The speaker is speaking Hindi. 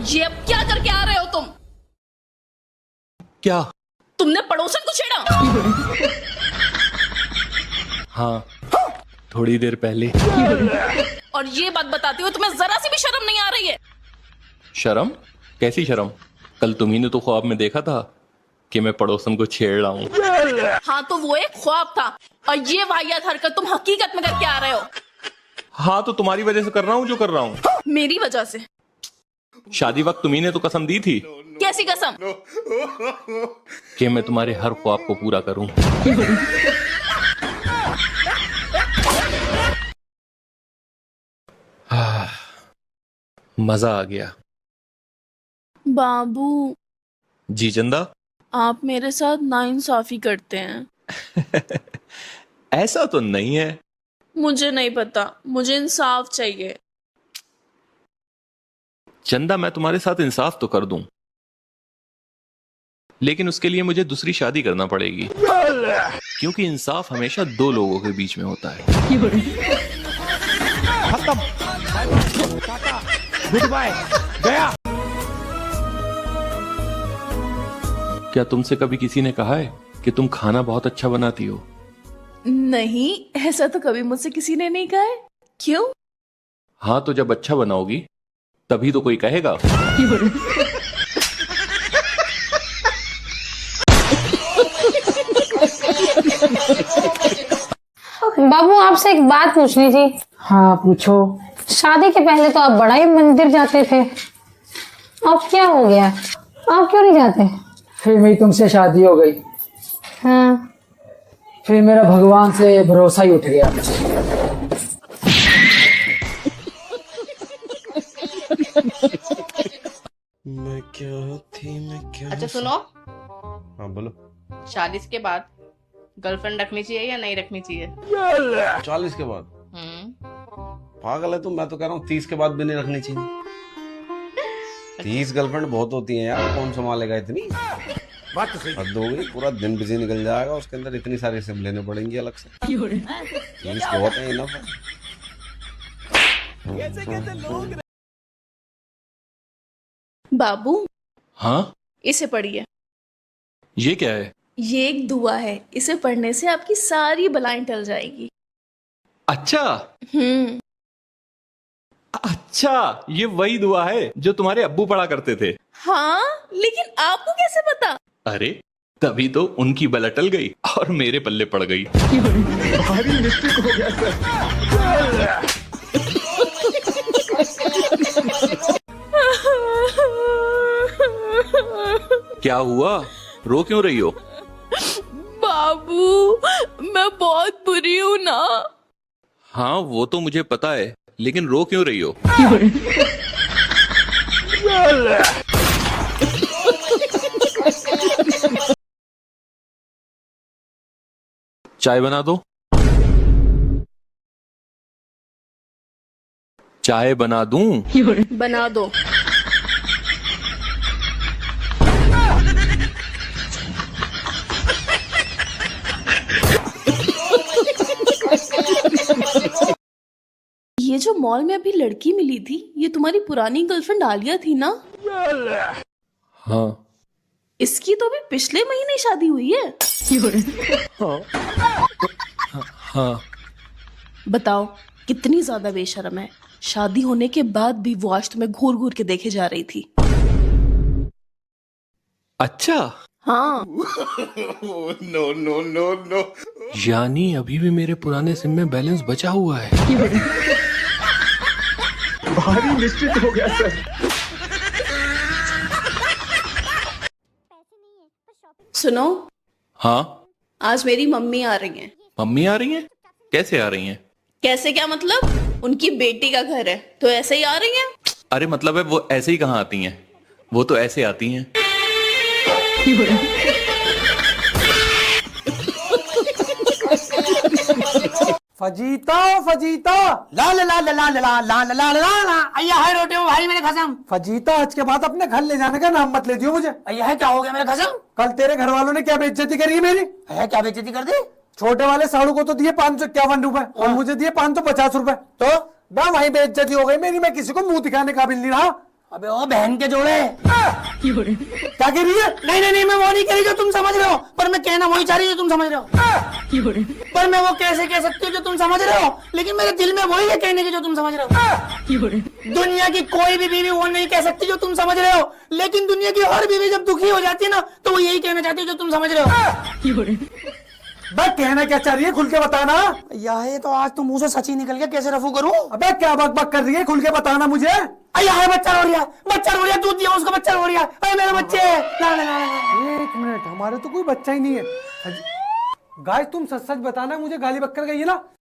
ये अब क्या करके आ रहे हो तुम? क्या? तुमने पड़ोसन को छेड़ा? हाँ, थोड़ी देर पहले। और ये बात बताती हो तुम्हें जरा सी भी शर्म नहीं आ रही है? शर्म? कैसी शर्म? कल तुम्ही ने तो ख्वाब में देखा था कि मैं पड़ोसन को छेड़ रहा हूँ। हाँ, तो वो एक ख्वाब था और ये वाहियात हरकत तुम हकीकत में करके आ रहे हो। हाँ, तो तुम्हारी वजह से कर रहा हूँ जो कर रहा हूँ। मेरी वजह से? शादी वक्त तुम्ही ने तो कसम दी थी कैसी कसम? कि मैं तुम्हारे हर ख्वाब को पूरा करूँ। मजा आ गया। बाबू, जी चंदा। आप मेरे साथ नाइंसाफी करते हैं। ऐसा तो नहीं है। मुझे नहीं पता, मुझे इंसाफ चाहिए। चंदा, मैं तुम्हारे साथ इंसाफ तो कर दूं, लेकिन उसके लिए मुझे दूसरी शादी करना पड़ेगी, क्योंकि इंसाफ हमेशा दो लोगों के बीच में होता है। खत्म, गुड बाय, गया। क्या तुमसे कभी किसी ने कहा है कि तुम खाना बहुत अच्छा बनाती हो? नहीं, ऐसा तो कभी मुझसे किसी ने नहीं कहा है। क्यों? हाँ, तो जब अच्छा बनाओगी तभी तो कोई कहेगा। बाबू, आपसे एक बात पूछनी थी। हाँ पूछो। शादी के पहले तो आप बड़ा ही मंदिर जाते थे, अब क्या हो गया? आप क्यों नहीं जाते? फिर मेरी तुमसे शादी हो गई, हाँ। फिर मेरा भगवान से भरोसा ही उठ गया। अच्छा सुनो। हाँ बोलो। शादी के बाद गर्लफ्रेंड रखनी चाहिए या नहीं रखनी चाहिए? 40 के बाद? पागल है तुम, मैं तो कह रहा हूँ 30 के बाद भी नहीं रखनी चाहिए। 30 गर्लफ्रेंड बहुत होती हैं यार, कौन संभालेगा इतनी? बात तो सही। हद हो गई, पूरा दिन बिजी निकल जाएगा, उसके अंदर इतनी सारी सिम लेने पड़ेंगी अलग से। 30 बहुत है, इनफ है। बाबू, हाँ, इसे पढ़िए। ये क्या है? ये एक दुआ है, इसे पढ़ने से आपकी सारी बलाएं टल जाएगी। अच्छा अच्छा, ये वही दुआ है जो तुम्हारे अब्बू पढ़ा करते थे। हाँ, लेकिन आपको कैसे पता? अरे तभी तो उनकी बला टल गई और मेरे पल्ले पड़ गई। भारी मिस्टेक हो गया सर। क्या हुआ? रो क्यों रही हो? बाबू, मैं बहुत बुरी हूं ना। हाँ, वो तो मुझे पता है, लेकिन रो क्यों रही हो? चाय बना दो। चाय बना दूं? बना दो। ये जो मॉल में अभी लड़की मिली थी, ये तुम्हारी पुरानी गर्लफ्रेंड आलिया थी ना? हाँ। इसकी तो अभी पिछले महीने शादी हुई है। हाँ। बताओ कितनी ज्यादा बेशर्म है। शादी होने के बाद भी वो आज तुम्हें घूर घूर के देखे जा रही थी। अच्छा। हाँ। No no no no. यानी अभी भी मेरे पुराने सिम में बैलेंस बचा हुआ है। भारी मिस्टेक हो गया सर। सुनो। हाँ। आज मेरी मम्मी आ रही हैं। मम्मी आ रही हैं? कैसे आ रही हैं? कैसे क्या मतलब? उनकी बेटी का घर है तो ऐसे ही आ रही हैं। अरे मतलब है वो ऐसे ही कहाँ आती हैं, वो तो ऐसे आती हैं। फजीता फजीता ला ला ला ला ला ला ला ला ला ला ला। अय्या है रोटे में भाई मेरे खसम। फजीता, आज के बाद अपने घर ले जाने का नाम मत ले दियो मुझे। अय्या है क्या हो गया मेरे खसम? कल तेरे घर वालों ने क्या बेइज्जती करी है मेरी? अय्या क्या बेइज्जती कर दी? छोटे वाले साड़ू को तो दिए 551 रुपए और मुझे दिए 550 रुपए। तो वही बेइज्जती हो गई मेरी, मैं किसी को मुंह दिखाने काबिल नहीं रहा। अबे ओ बहन के जोड़े क्या कह रही है? नहीं मैं वो नहीं कह रही जो तुम समझ रहे हो, पर मैं कहना वही चाह रही हूँ जो तुम समझ रहे हो। पर मैं वो कैसे कह सकती हूँ जो तुम समझ रहे हो, लेकिन मेरे दिल में वही है कहने की जो तुम समझ रहे हो। दुनिया की कोई भी बीवी वो नहीं कह सकती जो तुम समझ रहे हो, लेकिन दुनिया की हर बीवी जब दुखी हो जाती है ना तो वो यही कहना चाहती है जो तुम समझ रहे हो। बक कहना क्या चाह रही है, खुल के बताना। या है तो आज तुम मुंह से सच ही निकल गया, कैसे रफू करूं? अबे क्या बक बक कर रही है, खुल के बताना मुझे। अया है बच्चा रो रहा, दूध दिया उसको, बच्चा रो रहा। अरे मेरे बच्चे, ला ला ला ला। 1 मिनट, हमारे तो कोई बच्चा ही नहीं है। गाइस तुम सच सच बताना, मुझे गाली बक्कर गई है ना।